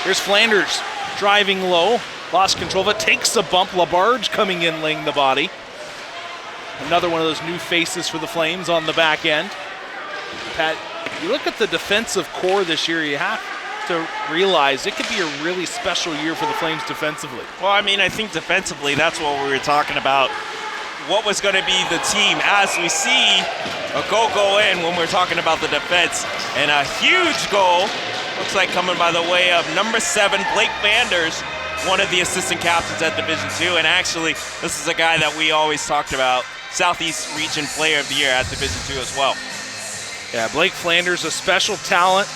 Here's Flanders driving low, lost control of it, takes a bump. Labarge coming in, laying the body. Another one of those new faces for the Flames on the back end. Pat, you look at the defensive core this year, you have to realize it could be a really special year for the Flames defensively. Well, I mean, I think defensively, that's what we were talking about. What was going to be the team as we see a goal go in when we're talking about the defense. And a huge goal, looks like coming by the way of number 7, Blake Flanders, one of the assistant captains at Division II. And actually, this is a guy that we always talked about, Southeast Region Player of the Year at Division II as well. Yeah, Blake Flanders, a special talent,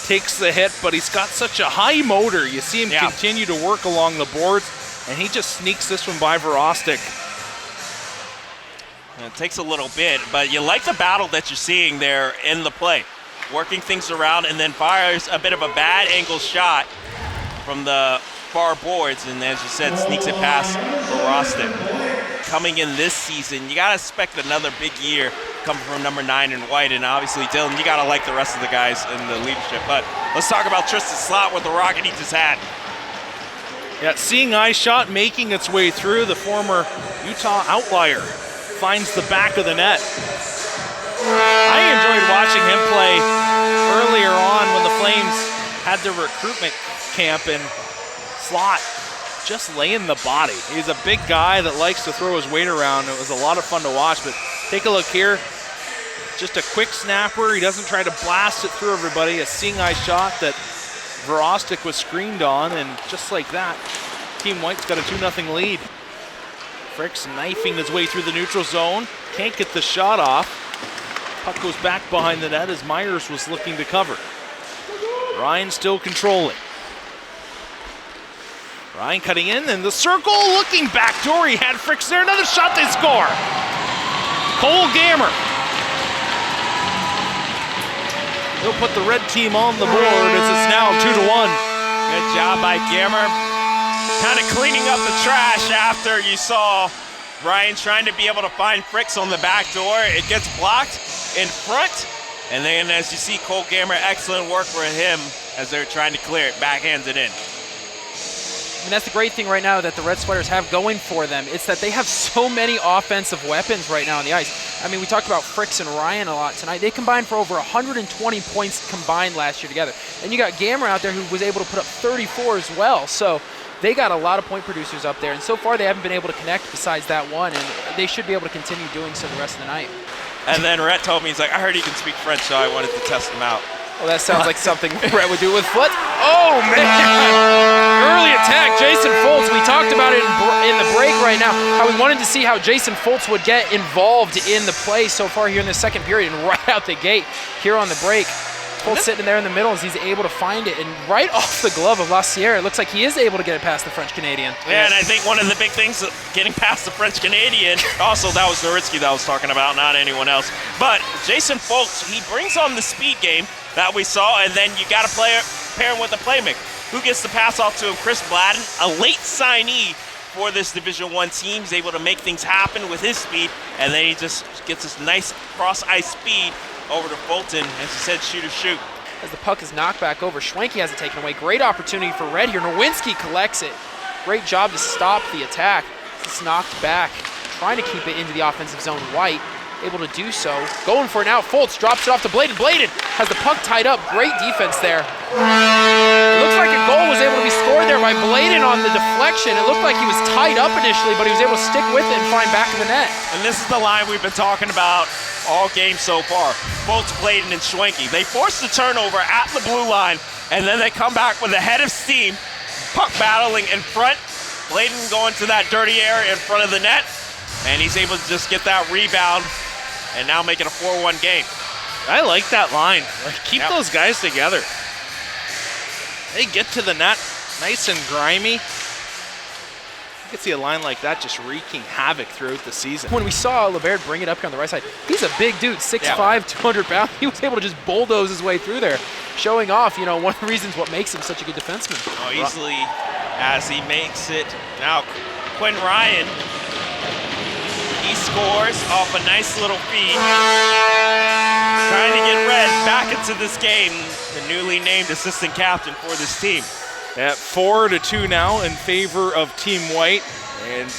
takes the hit, but he's got such a high motor. You see him continue to work along the boards, and he just sneaks this one by Verostic. It takes a little bit, but you like the battle that you're seeing there in the play. Working things around and then fires a bit of a bad angle shot from the far boards, and as you said, sneaks it past Verostic. Coming in this season, you got to expect another big year coming from number 9 in white, and obviously, Dylan, you got to like the rest of the guys in the leadership. But let's talk about Tristan Slott with the rocket he just had. Yeah, seeing eye shot making its way through. The former Utah outlier finds the back of the net. I enjoyed watching him play earlier on when the Flames had their recruitment camp, and Slott just laying the body. He's a big guy that likes to throw his weight around. It was a lot of fun to watch, but take a look here. Just a quick snapper. He doesn't try to blast it through everybody. A seeing eye shot that Verostic was screened on, and just like that, Team White's got a 2-0 lead. Fricks knifing his way through the neutral zone. Can't get the shot off. Puck goes back behind the net as Myers was looking to cover. Ryan still controlling. Ryan cutting in, and the circle looking backdoor. He had Fricks there. Another shot, they score. Cole Gammer. He'll put the red team on the board as it's now 2-1. Good job by Gammer. Kind of cleaning up the trash after you saw Ryan trying to be able to find Fricks on the back door. It gets blocked in front. And then as you see, Cole Gammer, excellent work for him as they're trying to clear it, backhands it in. I mean, that's the great thing right now that the Red Sweaters have going for them. It's that they have so many offensive weapons right now on the ice. I mean, we talked about Fricks and Ryan a lot tonight. They combined for over 120 points combined last year together. And you got Gammer out there who was able to put up 34 as well. So they got a lot of point producers up there. And so far, they haven't been able to connect besides that one. And they should be able to continue doing so the rest of the night. And then Rhett told me, he's like, I heard he can speak French, so I wanted to test him out. Well, that sounds like something Brett would do with foot. Oh, man. Early attack, Jason Foltz. We talked about it in the break right now, how we wanted to see how Jason Foltz would get involved in the play so far here in the second period. And right out the gate here on the break, Foltz sitting there in the middle as he's able to find it. And right off the glove of La Sierra, it looks like he is able to get it past the French-Canadian. Yeah, and I think one of the big things, getting past the French-Canadian, also that was Nowitzki that I was talking about, not anyone else. But Jason Foltz, he brings on the speed game that we saw, and then you got to pair him with a playmaker. Who gets the pass off to him? Chris Bladden, a late signee for this Division I team. He's able to make things happen with his speed, and then he just gets this nice cross-ice speed over to Fulton. As he said, shoot or shoot. As the puck is knocked back over, Schwenke has it taken away. Great opportunity for Red here. Nowinski collects it. Great job to stop the attack. It's knocked back, trying to keep it into the offensive zone. White able to do so. Going for it now. Foltz drops it off to Bladen. Bladen has the puck tied up. Great defense there. It looks like a goal was able to be scored there by Bladen on the deflection. It looked like he was tied up initially, but he was able to stick with it and find back of the net. And this is the line we've been talking about all game so far. Foltz, Bladen, and Schwenke. They force the turnover at the blue line, and then they come back with a head of steam. Puck battling in front. Bladen going to that dirty area in front of the net, and he's able to just get that rebound and now make it a 4-1 game. I like that line. Keep those guys together. They get to the net nice and grimy. You can see a line like that just wreaking havoc throughout the season. When we saw LeBaird bring it up here on the right side, he's a big dude, 6'5", 200 pounds. He was able to just bulldoze his way through there, showing off, you know, one of the reasons what makes him such a good defenseman. Oh, easily as he makes it. Now, Quinn Ryan, he scores off a nice little feed. Trying to get Red back into this game, the newly named assistant captain for this team. At 4-2 now in favor of Team White. And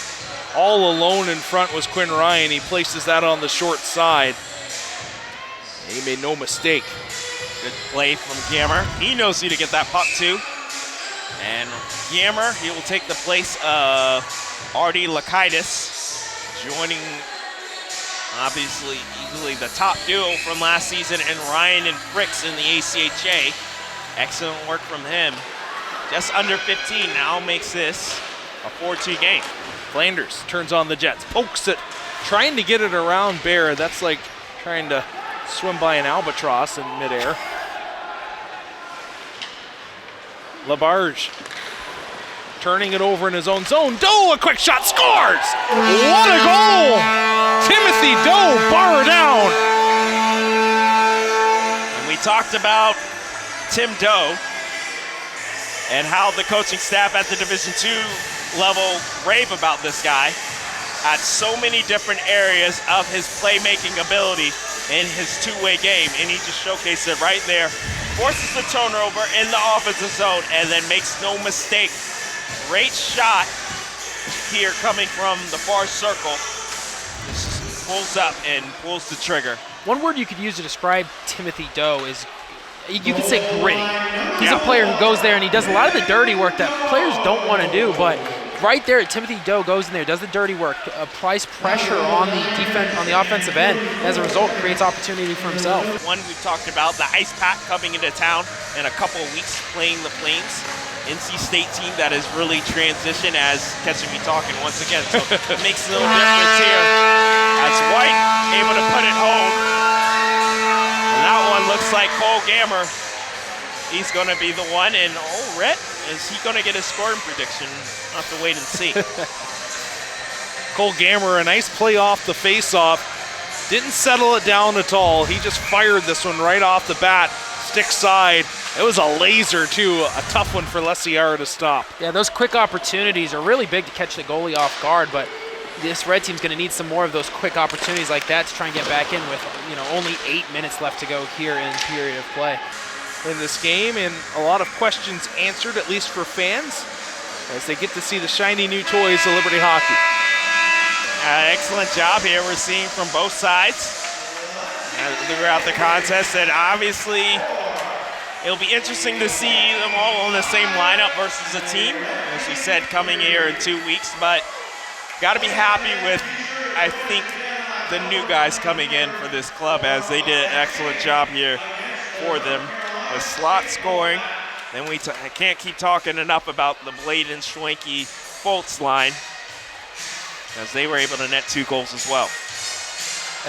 all alone in front was Quinn Ryan. He places that on the short side. He made no mistake. Good play from Gammer. He knows who to get that puck to. And Gammer, he will take the place of Artie Lakaitis, joining obviously easily the top duo from last season, and Ryan and Fricks in the ACHA. Excellent work from him. Just under 15 now makes this a 4-2 game. Flanders turns on the Jets, pokes it, trying to get it around Bear. That's like trying to swim by an albatross in midair. Labarge turning it over in his own zone. Doe, a quick shot, scores! What a goal! Timothy Doe, bar down. And we talked about Tim Doe and how the coaching staff at the Division II level rave about this guy at so many different areas of his playmaking ability in his two-way game, and he just showcased it right there. Forces the turnover in the offensive zone and then makes no mistake. Great shot here coming from the far circle. Just pulls up and pulls the trigger. One word you could use to describe Timothy Doe is, you could say gritty. He's a player who goes there and he does a lot of the dirty work that players don't want to do, but right there, Timothy Doe goes in there, does the dirty work, applies pressure on the defense, on the offensive end. As a result, creates opportunity for himself. One we've talked about, the Ice Pack coming into town in a couple of weeks playing the Flames. NC State team that has really transitioned, as catching me talking once again, so it makes no difference here. As White able to put it home. And that one looks like Cole Gammer. He's going to be the one, and Rhett, is he going to get his scoring prediction? I'll have to wait and see. Cole Gammer, a nice play off the face-off. Didn't settle it down at all. He just fired this one right off the bat, stick side. It was a laser, too. A tough one for Lesiara to stop. Yeah, those quick opportunities are really big to catch the goalie off guard, but this red team's going to need some more of those quick opportunities like that to try and get back in with, only 8 minutes left to go here in period of play. In this game, and a lot of questions answered, at least for fans, as they get to see the shiny new toys of Liberty Hockey. Excellent job here we're seeing from both sides throughout the contest, and obviously it'll be interesting to see them all on the same lineup versus a team, as we said, coming here in 2 weeks, but got to be happy with, I think, the new guys coming in for this club, as they did an excellent job here for them. The slot scoring, then I can't keep talking enough about the Bladen, Schwenke, Foltz line, as they were able to net 2 goals as well.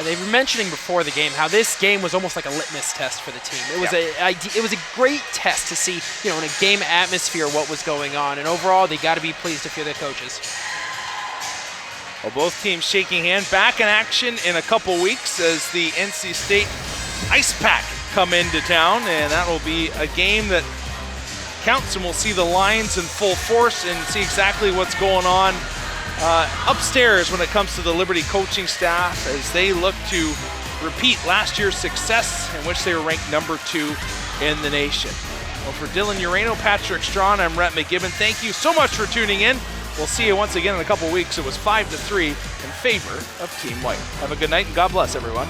They were mentioning before the game how this game was almost like a litmus test for the team. It was a great test to see, in a game atmosphere, what was going on. And overall, they got to be pleased if you're the coaches. Well, both teams shaking hands. Back in action in a couple weeks as the NC State Ice Pack come into town, and that will be a game that counts, and we'll see the lines in full force and see exactly what's going on upstairs when it comes to the Liberty coaching staff as they look to repeat last year's success in which they were ranked number 2 in the nation. Well, for Dylan Urano, Patrick Strawn, I'm Rhett McGibbon. Thank you so much for tuning in. We'll see you once again in a couple weeks. It was 5-3 in favor of Team White. Have a good night and God bless everyone.